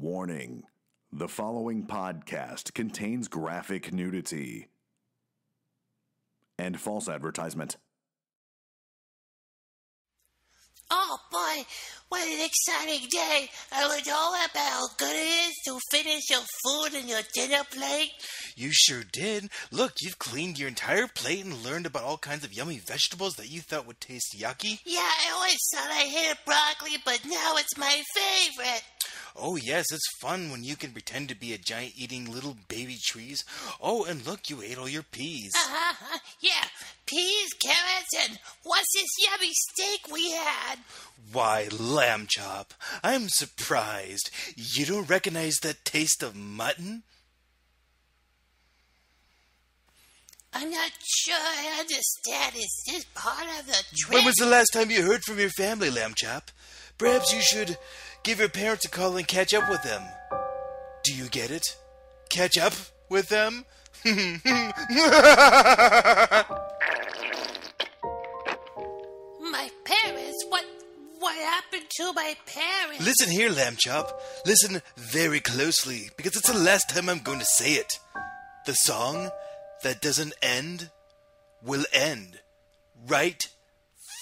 Warning: the following podcast contains graphic nudity and false advertisement. Oh boy, what an exciting day. I learned all about how good it is to finish your food and your dinner plate. You sure did. Look, you've cleaned your entire plate and learned about all kinds of yummy vegetables that you thought would taste yucky. Yeah, I always thought I hated broccoli, but now it's my favorite. Oh yes, it's fun when you can pretend to be a giant eating little baby trees. Oh, and look, you ate all your peas. Yeah, peas, carrots, and what's this yummy steak we had? Why, lamb chop, I'm surprised. You don't recognize that taste of mutton? I'm not sure I understand. Is this part of the trip? When was the last time you heard from your family, lamb chop? Perhaps you should give your parents a call and catch up with them. Do you get it? Catch up with them? My parents? What happened to my parents? Listen here, lamb chop. Listen very closely, because it's the last time I'm going to say it. The song that doesn't end will end right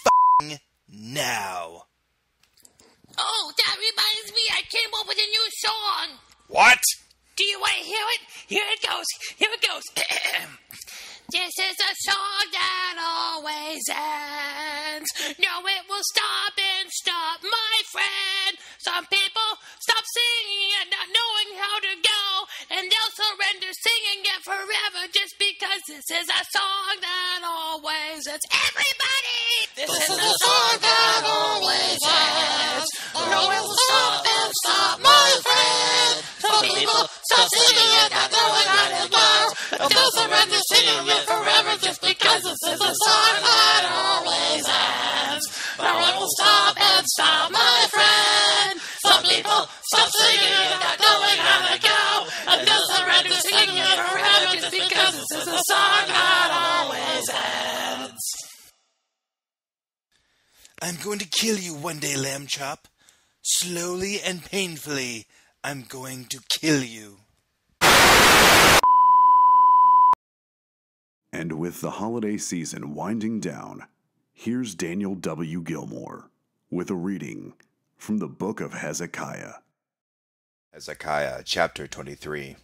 f***ing now. Oh, that reminds me, I came up with a new song. What? Do you want to hear it? Here it goes. This is a song that always ends. No, it will stop and stop, my friend. Some people stop singing and not knowing how to go, and they'll surrender singing it forever just because this is a song that always ends. Everybody! This is a song that always ends. No, it will stop and stop, my friend. Some people stop singing and not knowing how to go, and they'll surrender singing it forever just because this is a song that always ends. No, it will stop and stop, my friend. Some people stop singing and not knowing how to go, and they'll surrender singing it forever just because this is a song that always ends. I'm going to kill you one day, lamb chop. Slowly and painfully, I'm going to kill you. And with the holiday season winding down, here's Daniel W. Gilmore with a reading from the book of Hezekiah. Hezekiah, chapter 23.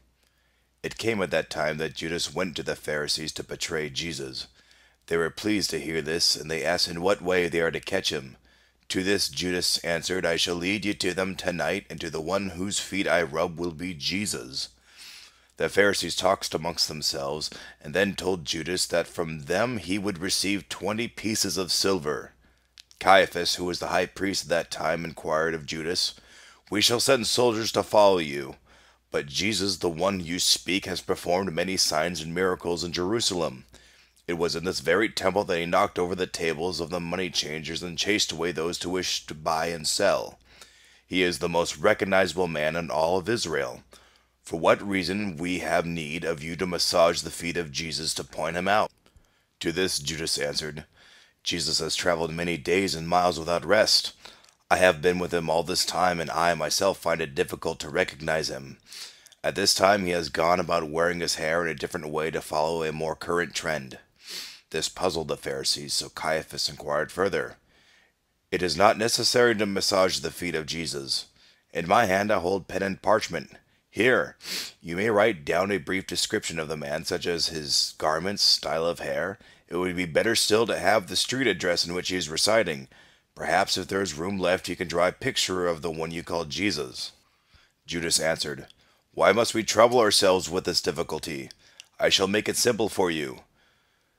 It came at that time that Judas went to the Pharisees to betray Jesus. They were pleased to hear this, and they asked in what way they are to catch him. To this Judas answered, I shall lead you to them tonight, and to the one whose feet I rub will be Jesus. The Pharisees talked amongst themselves, and then told Judas that from them he would receive 20 pieces of silver. Caiaphas, who was the high priest at that time, inquired of Judas, We shall send soldiers to follow you. But Jesus, the one you speak, has performed many signs and miracles in Jerusalem. It was in this very temple that he knocked over the tables of the money changers and chased away those who wished to buy and sell. He is the most recognizable man in all of Israel. For what reason we have need of you to massage the feet of Jesus to point him out? To this Judas answered, Jesus has traveled many days and miles without rest. I have been with him all this time, and I myself find it difficult to recognize him. At this time he has gone about wearing his hair in a different way to follow a more current trend. This puzzled the Pharisees, so Caiaphas inquired further. It is not necessary to massage the feet of Jesus. In my hand I hold pen and parchment. Here, you may write down a brief description of the man, such as his garments, style of hair. It would be better still to have the street address in which he is residing. Perhaps if there is room left, you can draw a picture of the one you call Jesus. Judas answered, Why must we trouble ourselves with this difficulty? I shall make it simple for you.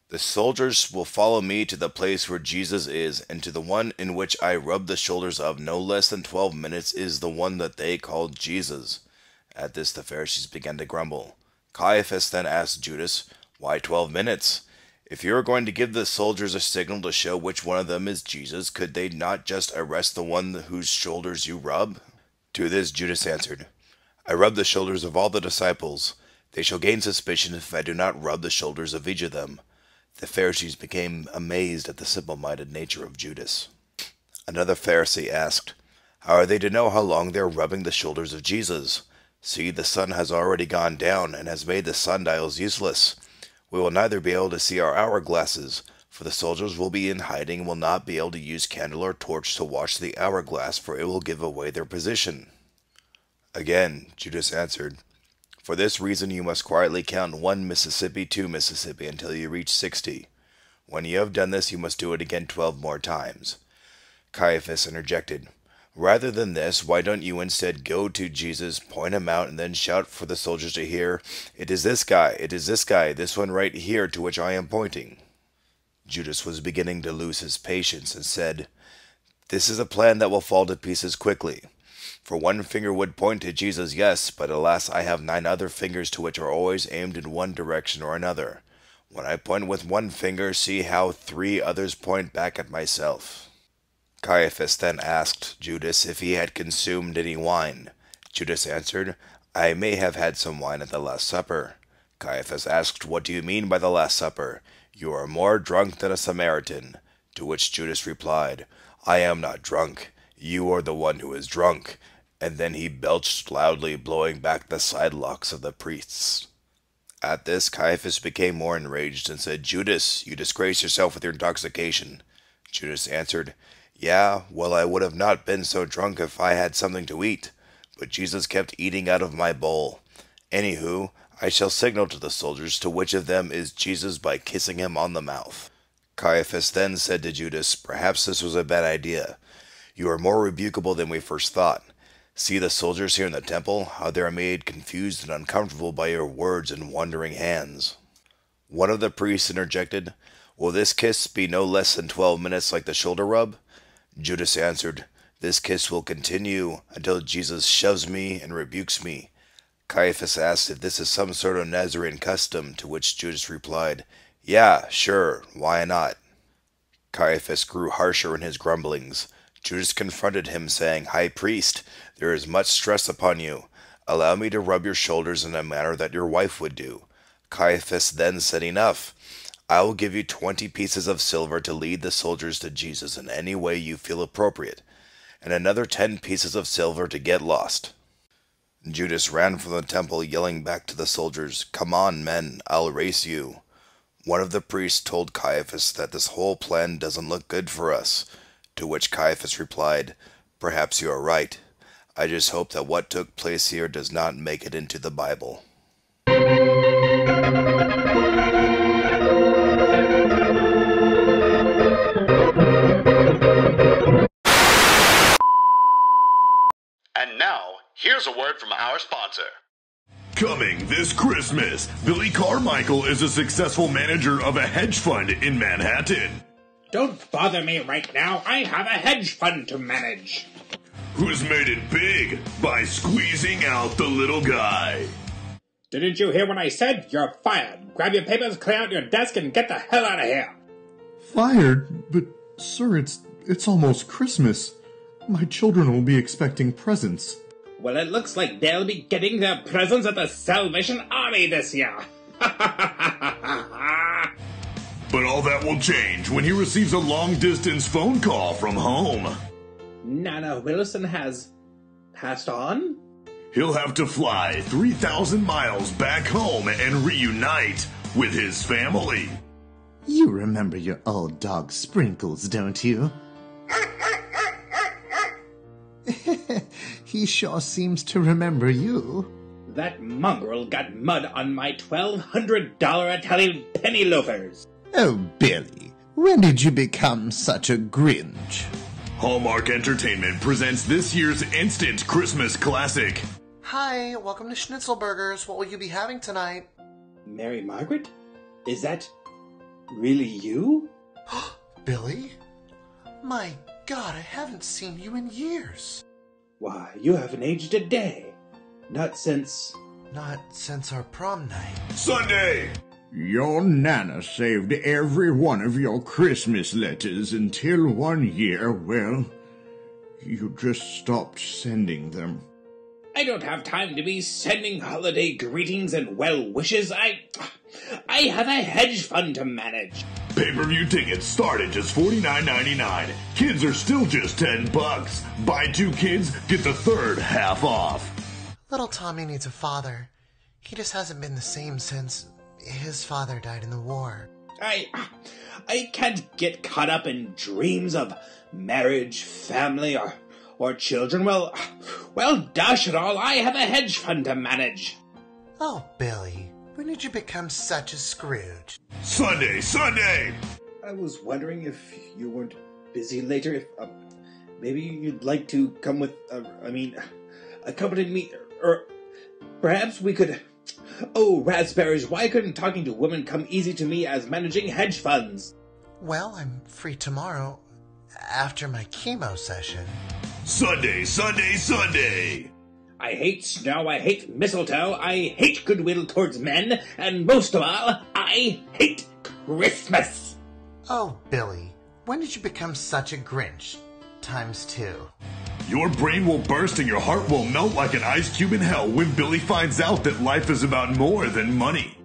The soldiers will follow me to the place where Jesus is, and to the one in which I rub the shoulders of no less than 12 minutes is the one that they called Jesus. At this the Pharisees began to grumble. Caiaphas then asked Judas, Why 12 minutes? If you are going to give the soldiers a signal to show which one of them is Jesus, could they not just arrest the one whose shoulders you rub? To this Judas answered, I rub the shoulders of all the disciples. They shall gain suspicion if I do not rub the shoulders of each of them. The Pharisees became amazed at the simple-minded nature of Judas. Another Pharisee asked, How are they to know how long they are rubbing the shoulders of Jesus? See, the sun has already gone down, and has made the sundials useless. We will neither be able to see our hourglasses, for the soldiers will be in hiding and will not be able to use candle or torch to watch the hourglass, for it will give away their position. Again, Judas answered, For this reason you must quietly count 1 Mississippi, 2 Mississippi, until you reach 60. When you have done this, you must do it again 12 more times. Caiaphas interjected, Rather than this, why don't you instead go to Jesus, point him out, and then shout for the soldiers to hear, It is this guy, this one right here to which I am pointing. Judas was beginning to lose his patience and said, This is a plan that will fall to pieces quickly. For one finger would point to Jesus, yes, but alas, I have 9 other fingers to which are always aimed in one direction or another. When I point with one finger, see how 3 others point back at myself. Caiaphas then asked Judas if he had consumed any wine. Judas answered, I may have had some wine at the Last Supper. Caiaphas asked, What do you mean by the Last Supper? You are more drunk than a Samaritan. To which Judas replied, I am not drunk. You are the one who is drunk. And then he belched loudly, blowing back the side locks of the priests. At this, Caiaphas became more enraged and said, Judas, you disgrace yourself with your intoxication. Judas answered, Yeah, well, I would have not been so drunk if I had something to eat. But Jesus kept eating out of my bowl. Anywho, I shall signal to the soldiers to which of them is Jesus by kissing him on the mouth. Caiaphas then said to Judas, Perhaps this was a bad idea. You are more rebukable than we first thought. See the soldiers here in the temple, how they are made confused and uncomfortable by your words and wandering hands. One of the priests interjected, Will this kiss be no less than 12 minutes like the shoulder rub? Judas answered, This kiss will continue until Jesus shoves me and rebukes me. Caiaphas asked if this is some sort of Nazarene custom, to which Judas replied, Yeah, sure, why not? Caiaphas grew harsher in his grumblings. Judas confronted him, saying, High priest, there is much stress upon you. Allow me to rub your shoulders in a manner that your wife would do. Caiaphas then said, Enough. I will give you 20 pieces of silver to lead the soldiers to Jesus in any way you feel appropriate, and another 10 pieces of silver to get lost. Judas ran from the temple, yelling back to the soldiers, Come on, men, I'll race you. One of the priests told Caiaphas that this whole plan doesn't look good for us, to which Caiaphas replied, Perhaps you are right. I just hope that what took place here does not make it into the Bible. And now, here's a word from our sponsor. Coming this Christmas, Billy Carmichael is a successful manager of a hedge fund in Manhattan. Don't bother me right now. I have a hedge fund to manage. Who's made it big by squeezing out the little guy. Didn't you hear what I said? You're fired. Grab your papers, clear out your desk, and get the hell out of here. Fired? But, sir, it's almost Christmas. My children will be expecting presents. Well, it looks like they'll be getting their presents at the Salvation Army this year. But all that will change when he receives a long-distance phone call from home. Nana Wilson has passed on? He'll have to fly 3,000 miles back home and reunite with his family. You remember your old dog Sprinkles, don't you? He sure seems to remember you. That mongrel got mud on my $1,200 Italian penny loafers. Oh, Billy, when did you become such a Grinch? Hallmark Entertainment presents this year's instant Christmas classic. Hi, welcome to Schnitzelburgers. What will you be having tonight? Mary Margaret? Is that really you? Billy? My God, I haven't seen you in years. Why, you haven't aged a day. Not since our prom night. Sunday! Your Nana saved every one of your Christmas letters until one year, well, you just stopped sending them. I don't have time to be sending holiday greetings and well wishes. I have a hedge fund to manage. Pay-per-view tickets start at just $49.99. Kids are still just $10. Buy 2 kids, get the third half off. Little Tommy needs a father. He just hasn't been the same since his father died in the war. I can't get caught up in dreams of marriage, family, or children. Well, dash it all, I have a hedge fund to manage. Oh, Billy, when did you become such a Scrooge? Sunday! I was wondering if you weren't busy later, if maybe you'd like to come with, accompany me, or perhaps we could... Oh, raspberries, why couldn't talking to women come easy to me as managing hedge funds? Well, I'm free tomorrow, after my chemo session. Sunday! I hate snow, I hate mistletoe, I hate goodwill towards men, and most of all, I hate Christmas! Oh, Billy, when did you become such a Grinch? ×2. Your brain will burst and your heart will melt like an ice cube in hell when Billy finds out that life is about more than money.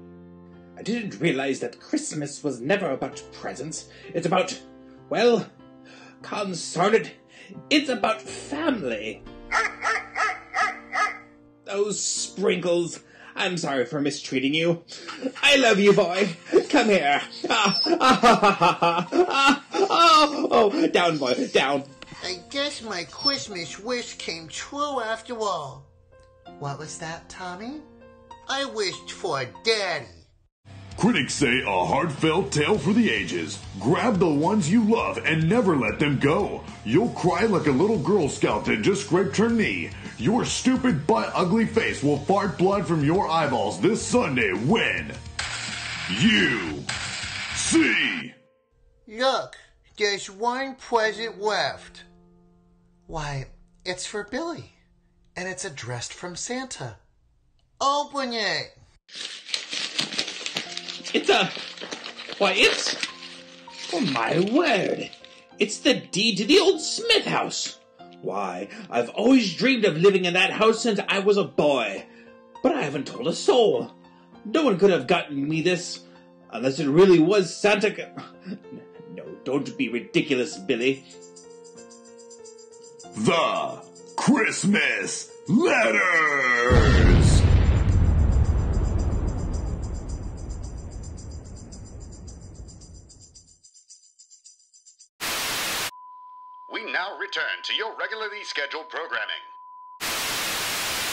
I didn't realize that Christmas was never about presents. It's about, well, consarn it, it's about family. Those Sprinkles. I'm sorry for mistreating you. I love you, boy. Come here. Oh, down, boy, down. I guess my Christmas wish came true after all. What was that, Tommy? I wished for a daddy. Critics say a heartfelt tale for the ages. Grab the ones you love and never let them go. You'll cry like a little Girl Scout that just scraped her knee. Your stupid butt ugly face will fart blood from your eyeballs this Sunday when you see. Look, there's one present left. Why, it's for Billy, and it's addressed from Santa. Open it! Oh my word, it's the deed to the old Smith house. Why, I've always dreamed of living in that house since I was a boy, but I haven't told a soul. No one could have gotten me this, unless it really was Santa. No, don't be ridiculous, Billy. The Christmas Letters! We now return to your regularly scheduled programming.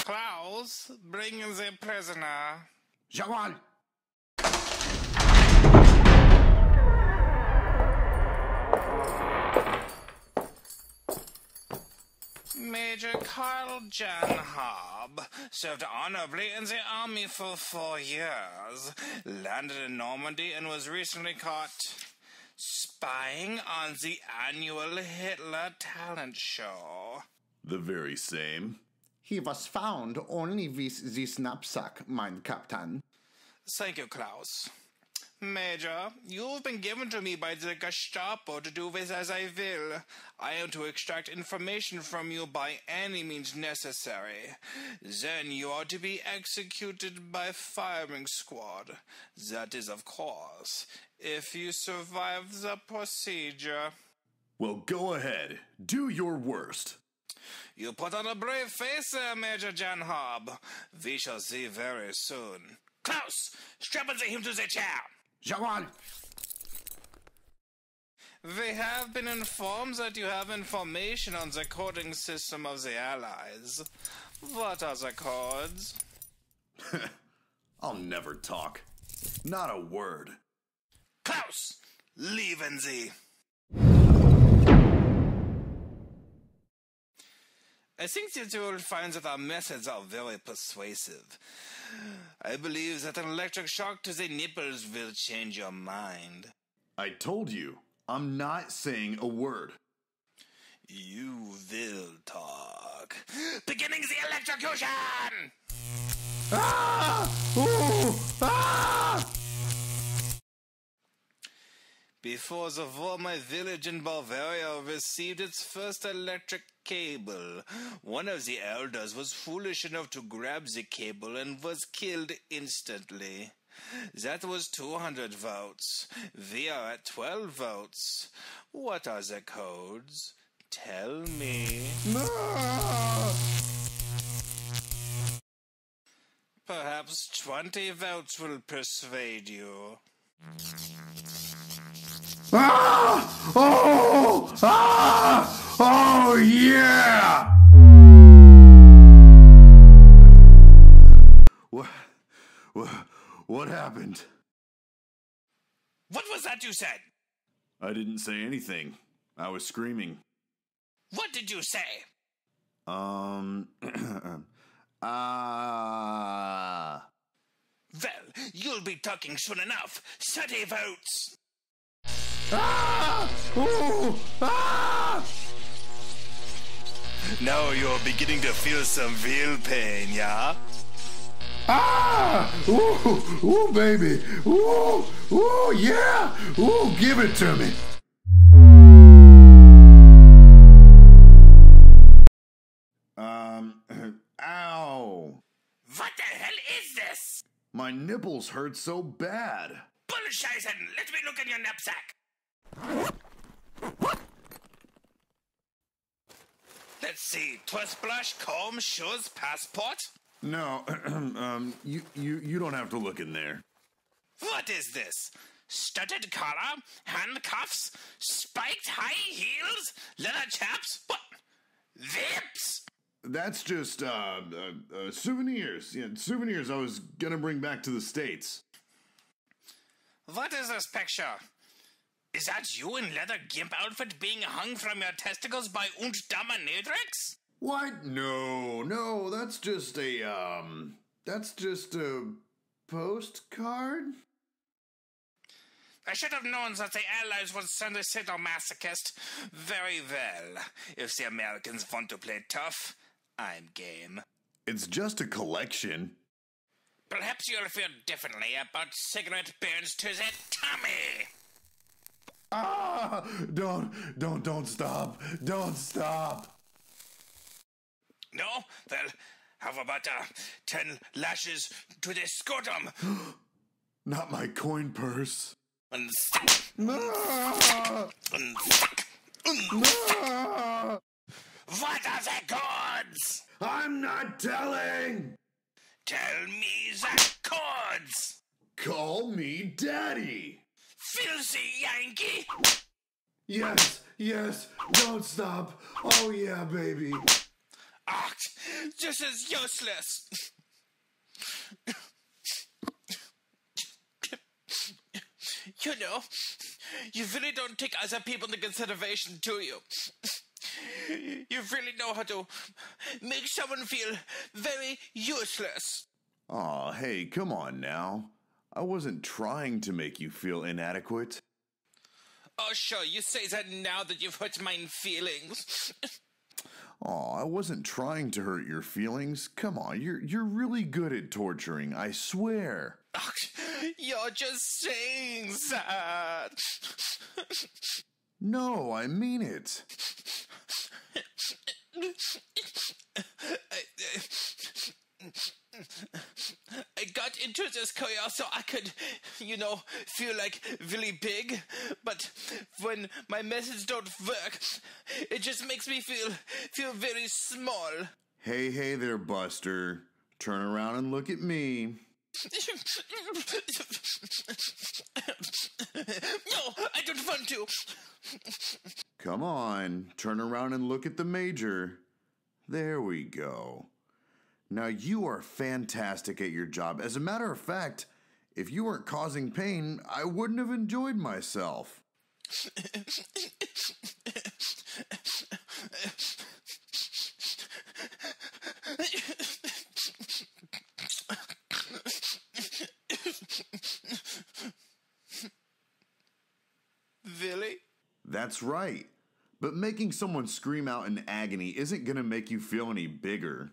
Klaus, bring the prisoner. Jawohl. Major Carl Jan Hobb served honorably in the army for 4 years, landed in Normandy, and was recently caught spying on the annual Hitler talent show. The very same. He was found only with this knapsack, mein Captain. Thank you, Klaus. Major, you've been given to me by the Gestapo to do with as I will. I am to extract information from you by any means necessary. Then you are to be executed by firing squad. That is, of course, if you survive the procedure. Well, go ahead. Do your worst. You put on a brave face there, Major Jan Hobb. We shall see very soon. Klaus, strap him to the chair. Jawohl. We have been informed that you have information on the coding system of the Allies. What are the codes? I'll never talk. Not a word. Klaus, leaven Sie. I think that you will find that our methods are very persuasive. I believe that an electric shock to the nipples will change your mind. I told you, I'm not saying a word. You will talk. Beginning the electrocution! Ah! Ooh! Ah! Before the war, my village in Bavaria received its first electric cable. One of the elders was foolish enough to grab the cable and was killed instantly. That was 200 votes. We are at 12 votes. What are the codes? Tell me. Perhaps 20 votes will persuade you. Ah! Oh! Ah! Oh, yeah! What happened? What was that you said? I didn't say anything. I was screaming. What did you say? Well, you'll be talking soon enough. 30 votes. Ah! Ooh! Ah! Now you're beginning to feel some real pain, yeah? Ah! Ooh! Ooh, baby! Ooh! Ooh, yeah! Ooh, give it to me! Ow! What the hell is this? My nipples hurt so bad. Bullshitten! Let me look in your knapsack. Let's see. Toothbrush, comb, shoes, passport. No, you don't have to look in there. What is this? Studded collar, handcuffs, spiked high heels, leather chaps. What? Vips? That's just souvenirs. Yeah, souvenirs I was gonna bring back to the States. What is this picture? Is that you in leather gimp outfit being hung from your testicles by Dominatrix? What? No, that's just a postcard? I should have known that the Allies would send a sadomasochist. Very well. If the Americans want to play tough, I'm game. It's just a collection. Perhaps you'll feel differently about cigarette burns to the tummy. Ah! Don't stop. Don't stop. No? Well, how about 10 lashes to the scrotum? Not my coin purse. What are the codes? I'm not telling! Tell me the codes! Call me Daddy! Filthy Yankee! Yes, don't stop. Oh yeah, baby. Ah, this is useless. You know, you really don't take other people into consideration, do you? You really know how to make someone feel very useless. Aw, hey, come on now. I wasn't trying to make you feel inadequate. Oh, sure, you say that now that you've hurt my feelings. Aw, I wasn't trying to hurt your feelings. Come on, you're really good at torturing, I swear. You're just saying that. No, I mean it. I got into this career so I could, feel like really big. But when my methods don't work, it just makes me feel very small. Hey there, Buster. Turn around and look at me. No, I don't want to. Come on, turn around and look at the Major. There we go. Now you are fantastic at your job. As a matter of fact, if you weren't causing pain, I wouldn't have enjoyed myself. Really? That's right. But making someone scream out in agony isn't going to make you feel any bigger.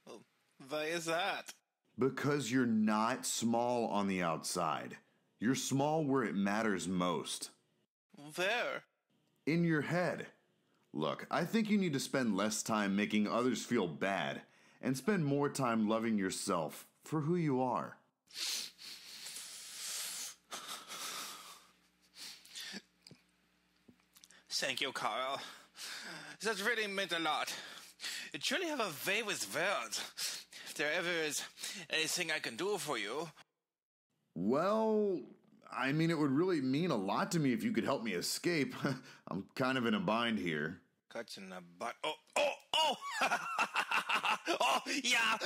Well, why is that? Because you're not small on the outside. You're small where it matters most. Where? In your head. Look, I think you need to spend less time making others feel bad and spend more time loving yourself for who you are. Thank you, Carl. That really meant a lot. You truly have a way with words. If there ever is anything I can do for you. Well, I mean, it would really mean a lot to me if you could help me escape. I'm kind of in a bind here. Cut in the butt. Oh! Oh, yeah,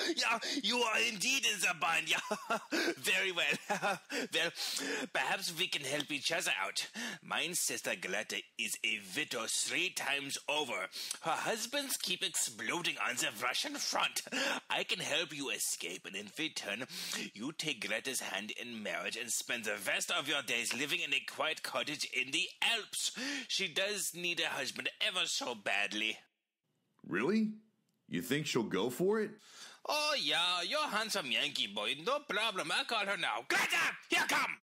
you are indeed in the bind, yeah. Very well. Well, perhaps we can help each other out. My sister Greta is a widow 3 times over. Her husbands keep exploding on the Russian front. I can help you escape, and in return, you take Greta's hand in marriage and spend the rest of your days living in a quiet cottage in the Alps. She does need a husband ever so badly. Really? You think she'll go for it? Oh, yeah, you're a handsome Yankee boy. No problem. I'll call her now. Greta, here come!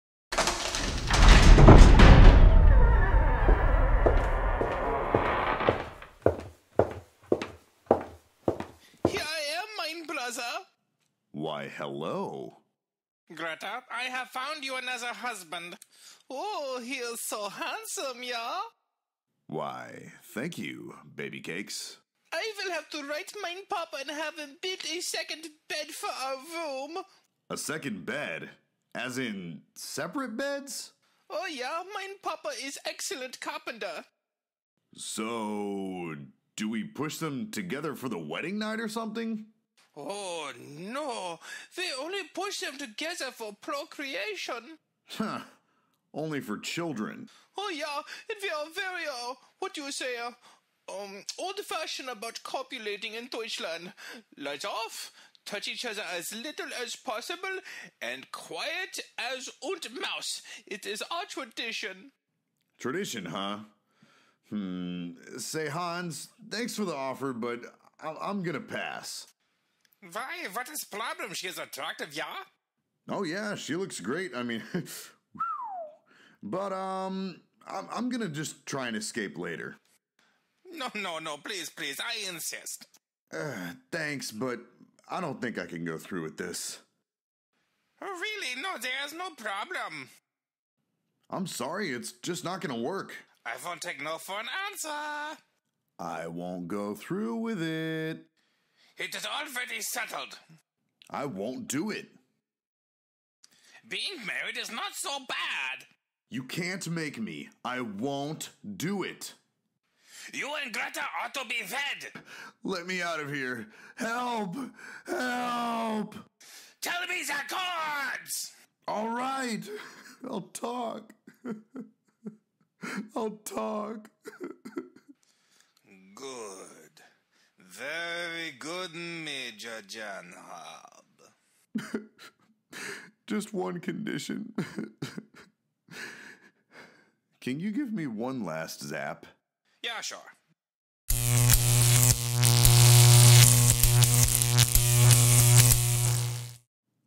Here I am, mein brother. Why, hello. Greta, I have found you another husband. Oh, he is so handsome, yeah? Why, thank you, baby cakes. I will have to write mein papa and have him build a second bed for our room. A second bed? As in, separate beds? Oh yeah, mein papa is excellent carpenter. So, do we push them together for the wedding night or something? Oh no, they only push them together for procreation. Huh, only for children. Oh yeah, and we are very, what do you say, old-fashioned about copulating in Deutschland. Lights off, touch each other as little as possible, and quiet as und Maus. It is our tradition. Tradition, huh? Say, Hans, thanks for the offer, but I'm gonna pass. Why? What is the problem? She is attractive, yeah? Oh yeah, she looks great. I mean, but I'm gonna just try and escape later. No, please, I insist. Thanks, but I don't think I can go through with this. Really? No, there's no problem. I'm sorry, it's just not gonna work. I won't take no for an answer. I won't go through with it. It is already settled. I won't do it. Being married is not so bad. You can't make me. I won't do it. You and Greta ought to be fed. Let me out of here. Help! Help! Tell me the chords! All right. I'll talk. I'll talk. Good. Very good, Major Janhab. Just one condition. Can you give me one last zap? Yeah, sure.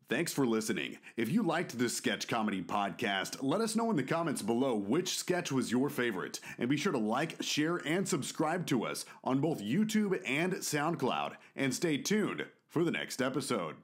Thanks for listening. If you liked this sketch comedy podcast, let us know in the comments below which sketch was your favorite. And be sure to like, share, and subscribe to us on both YouTube and SoundCloud. And stay tuned for the next episode.